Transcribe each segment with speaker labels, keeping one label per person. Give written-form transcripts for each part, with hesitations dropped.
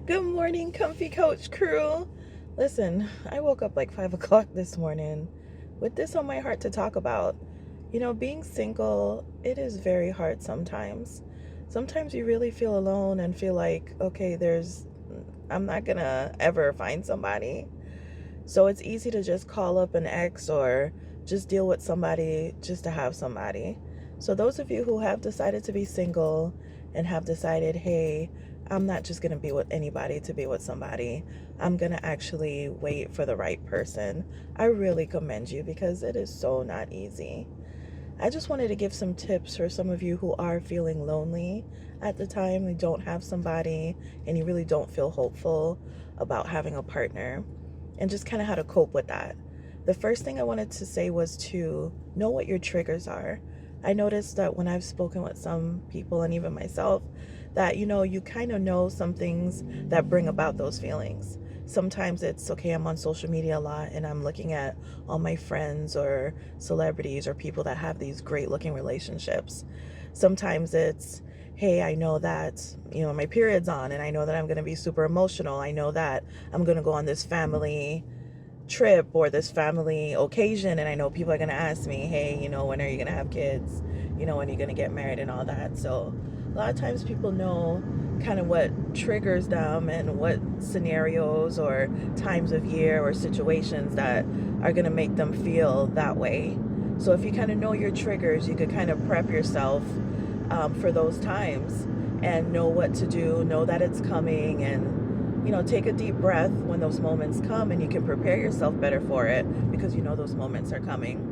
Speaker 1: Good morning, Comfy Coach crew. Listen, I woke up like 5 o'clock this morning with this on my heart to talk about. Being single, it is very hard sometimes. Sometimes you really feel alone and feel like, okay, I'm not gonna ever find somebody. So it's easy to just call up an ex or just deal with somebody just to have somebody. So those of you who have decided to be single and have decided, hey, I'm not just going to be with anybody to be with somebody. I'm going to actually wait for the right person. I really commend you because it is so not easy. I just wanted to give some tips for some of you who are feeling lonely at the time. You don't have somebody and you really don't feel hopeful about having a partner, and just kind of how to cope with that. The first thing I wanted to say was to know what your triggers are. I noticed that when I've spoken with some people and even myself, that you kind of know some things that bring about those feelings. Sometimes it's okay, I'm on social media a lot and I'm looking at all my friends or celebrities or people that have these great looking relationships. Sometimes it's, hey, I know that, my period's on and I know that I'm going to be super emotional. I know that I'm going to go on this family trip or this family occasion and I know people are going to ask me, hey, when are you going to have kids? When are you going to get married and all that? So a lot of times people know kind of what triggers them and what scenarios or times of year or situations that are going to make them feel that way. So if you kind of know your triggers, you could kind of prep yourself for those times and know what to do, know that it's coming, and take a deep breath when those moments come, and you can prepare yourself better for it because those moments are coming.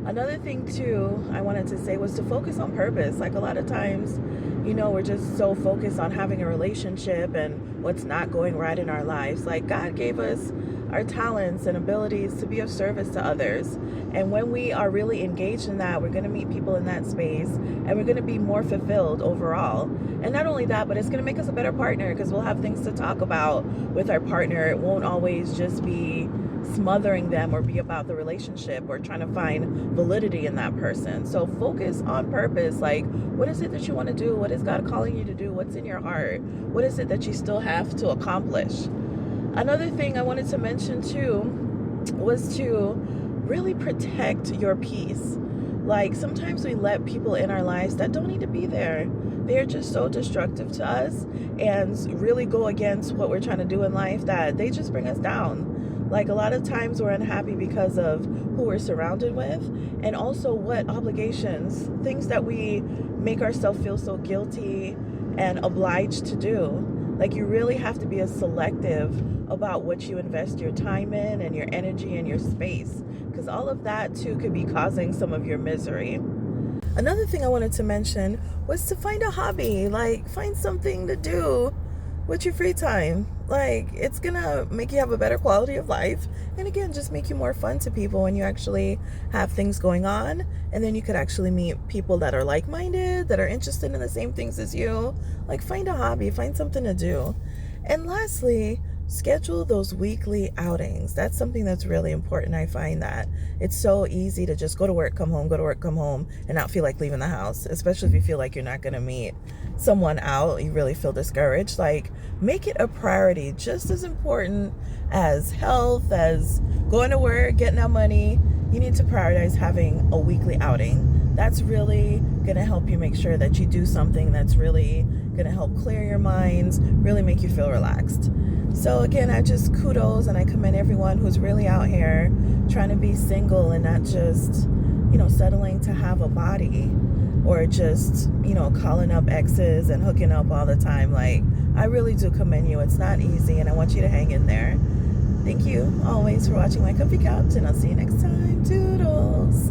Speaker 1: Another thing too I wanted to say was to focus on purpose. Like a lot of times, we're just so focused on having a relationship and what's not going right in our lives. Like God gave us our talents and abilities to be of service to others. And when we are really engaged in that, we're going to meet people in that space and we're going to be more fulfilled overall. And not only that, but it's going to make us a better partner because we'll have things to talk about with our partner. It won't always just be smothering them or be about the relationship or trying to find validity in that person. So focus on purpose. Like, what is it that you want to do? What is God calling you to do? What's in your heart? What is it that you still have to accomplish? Another thing I wanted to mention too was to really protect your peace. Like sometimes we let people in our lives that don't need to be there. They're just so destructive to us and really go against what we're trying to do in life that they just bring us down. Like a lot of times we're unhappy because of who we're surrounded with and also what obligations, things that we make ourselves feel so guilty and obliged to do. Like you really have to be as selective about what you invest your time in and your energy and your space, because all of that too could be causing some of your misery. Another thing I wanted to mention was to find a hobby, like find something to do with your free time. Like it's gonna make you have a better quality of life, and again just make you more fun to people when you actually have things going on, and then you could actually meet people that are like-minded, that are interested in the same things as you. Like find a hobby, find something to do. And lastly, schedule those weekly outings. That's something that's really important. I find that it's so easy to just go to work, come home, go to work, come home, and not feel like leaving the house, especially if you feel like you're not going to meet someone out. You really feel discouraged. Like make it a priority, just as important as health, as going to work, getting our money. You need to prioritize having a weekly outing. That's really going to help you make sure that you do something that's really going to help clear your minds, really make you feel relaxed. So again, I just kudos and I commend everyone who's really out here trying to be single and not just, settling to have a body or just, calling up exes and hooking up all the time. Like, I really do commend you. It's not easy and I want you to hang in there. Thank you always for watching my comfy couch, and I'll see you next time. Toodles.